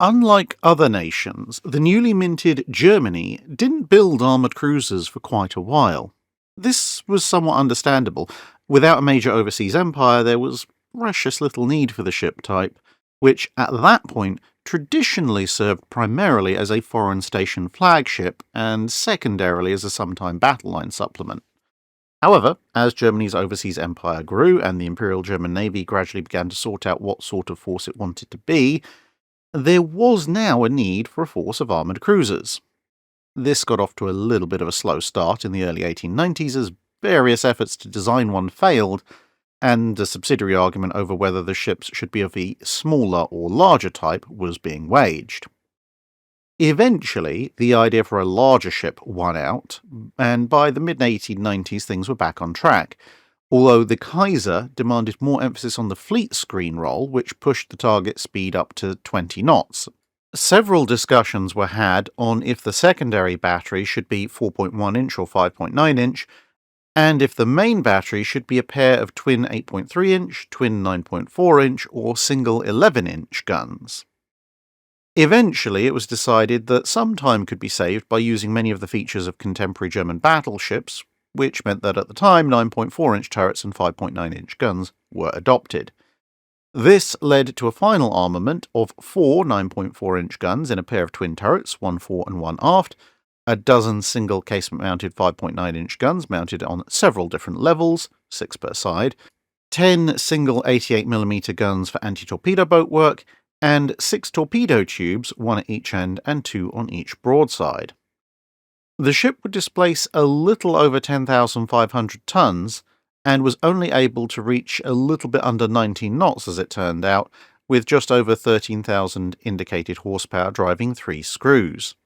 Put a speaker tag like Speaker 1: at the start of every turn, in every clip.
Speaker 1: Unlike other nations, the newly minted Germany didn't build armoured cruisers for quite a while. This was somewhat understandable. Without a major overseas empire, there was precious little need for the ship type, which at that point traditionally served primarily as a foreign station flagship and secondarily as a sometime battle line supplement. However, as Germany's overseas empire grew and the Imperial German Navy gradually began to sort out what sort of force it wanted to be, there was now a need for a force of armoured cruisers. This got off to a little bit of a slow start in the early 1890s as various efforts to design one failed, and a subsidiary argument over whether the ships should be of the smaller or larger type was being waged. Eventually, the idea for a larger ship won out, and by the mid-1890s things were back on track, although the Kaiser demanded more emphasis on the fleet screen roll, which pushed the target speed up to 20 knots. Several discussions were had on if the secondary battery should be 4.1-inch or 5.9-inch, and if the main battery should be a pair of twin 8.3-inch, twin 9.4-inch, or single 11-inch guns. Eventually, it was decided that some time could be saved by using many of the features of contemporary German battleships, which meant that at the time 9.4-inch turrets and 5.9-inch guns were adopted. This led to a final armament of 4 9.4-inch guns in a pair of twin turrets, one fore and one aft, a dozen single casement-mounted 5.9-inch guns mounted on several different levels, 6 per side, 10 single 88mm guns for anti-torpedo boat work, and 6 torpedo tubes, 1 at each end and 2 on each broadside. The ship would displace a little over 10,500 tons, and was only able to reach a little bit under 19 knots as it turned out, with just over 13,000 indicated horsepower driving 3 screws.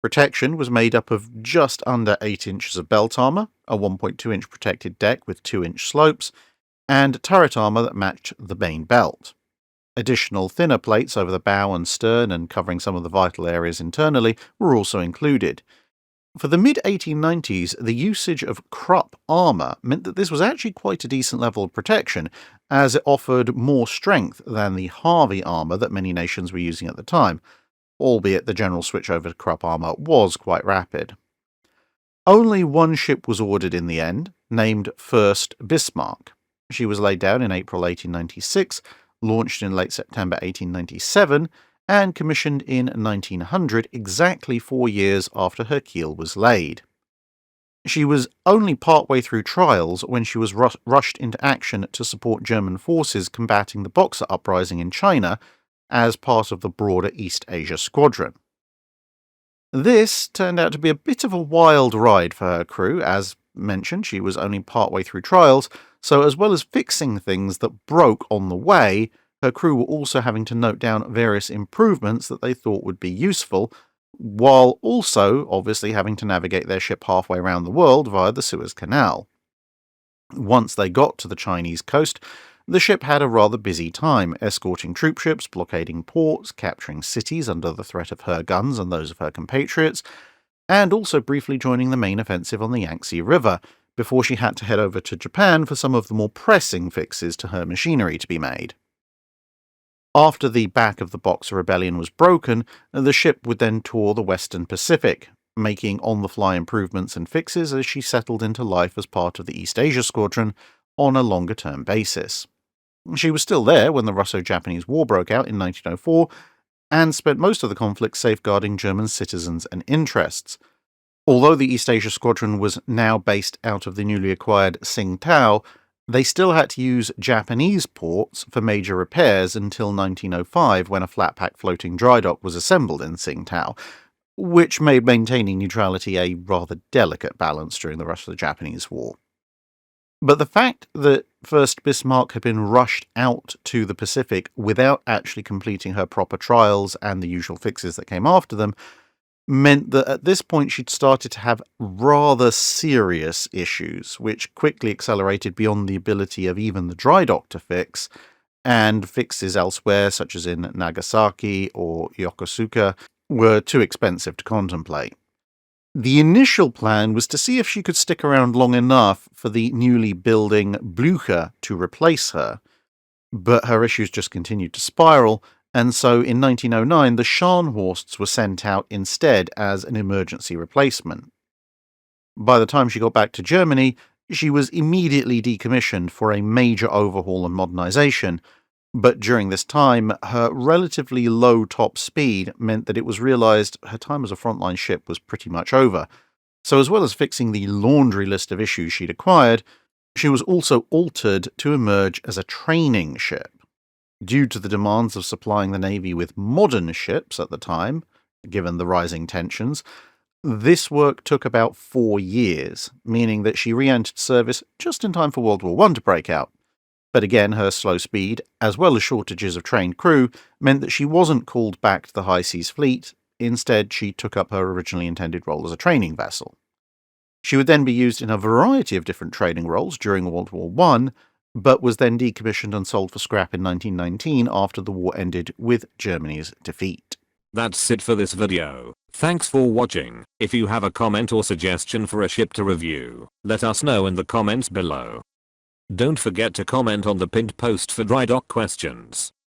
Speaker 1: Protection was made up of just under 8 inches of belt armour, a 1.2-inch protected deck with 2-inch slopes, and turret armour that matched the main belt. Additional thinner plates over the bow and stern and covering some of the vital areas internally were also included. For the mid-1890s, the usage of Krupp armour meant that this was actually quite a decent level of protection, as it offered more strength than the Harvey armour that many nations were using at the time, albeit the general switch over to Krupp armour was quite rapid. Only one ship was ordered in the end, named Furst Bismarck. She was laid down in April 1896, launched in late September 1897, and commissioned in 1900, exactly 4 years after her keel was laid. She was only partway through trials when she was rushed into action to support German forces combating the Boxer Uprising in China as part of the broader East Asia Squadron. This turned out to be a bit of a wild ride for her crew. As mentioned, she was only partway through trials, so as well as fixing things that broke on the way, her crew were also having to note down various improvements that they thought would be useful, while also obviously having to navigate their ship halfway around the world via the Suez Canal. Once they got to the Chinese coast, the ship had a rather busy time, escorting troopships, blockading ports, capturing cities under the threat of her guns and those of her compatriots, and also briefly joining the main offensive on the Yangtze River, before she had to head over to Japan for some of the more pressing fixes to her machinery to be made. After the back of the Boxer Rebellion was broken, the ship would then tour the Western Pacific, making on-the-fly improvements and fixes as she settled into life as part of the East Asia Squadron on a longer-term basis. She was still there when the Russo-Japanese War broke out in 1904, and spent most of the conflict safeguarding German citizens and interests. Although the East Asia Squadron was now based out of the newly acquired Tsingtao, they still had to use Japanese ports for major repairs until 1905, when a flat-pack floating dry dock was assembled in Tsingtao, which made maintaining neutrality a rather delicate balance during the Russo-Japanese War. But the fact that Furst Bismarck had been rushed out to the Pacific without actually completing her proper trials and the usual fixes that came after them meant that at this point she'd started to have rather serious issues, which quickly accelerated beyond the ability of even the dry dock to fix, and fixes elsewhere, such as in Nagasaki or Yokosuka, were too expensive to contemplate. The initial plan was to see if she could stick around long enough for the newly building Blücher to replace her, but her issues just continued to spiral, And so in 1909 the Scharnhorsts were sent out instead as an emergency replacement. By the time she got back to Germany, she was immediately decommissioned for a major overhaul and modernization, but during this time, her relatively low top speed meant that it was realized her time as a frontline ship was pretty much over. So as well as fixing the laundry list of issues she'd acquired, she was also altered to emerge as a training ship. Due to the demands of supplying the Navy with modern ships at the time, given the rising tensions, this work took about 4 years, meaning that she re-entered service just in time for World War I to break out. But again, her slow speed, as well as shortages of trained crew, meant that she wasn't called back to the High Seas Fleet. Instead, she took up her originally intended role as a training vessel. She would then be used in a variety of different training roles during World War I, but was then decommissioned and sold for scrap in 1919 after the war ended with Germany's defeat.
Speaker 2: That's it for this video. Thanks for watching. If you have a comment or suggestion for a ship to review, let us know in the comments below. Don't forget to comment on the pinned post for dry dock questions.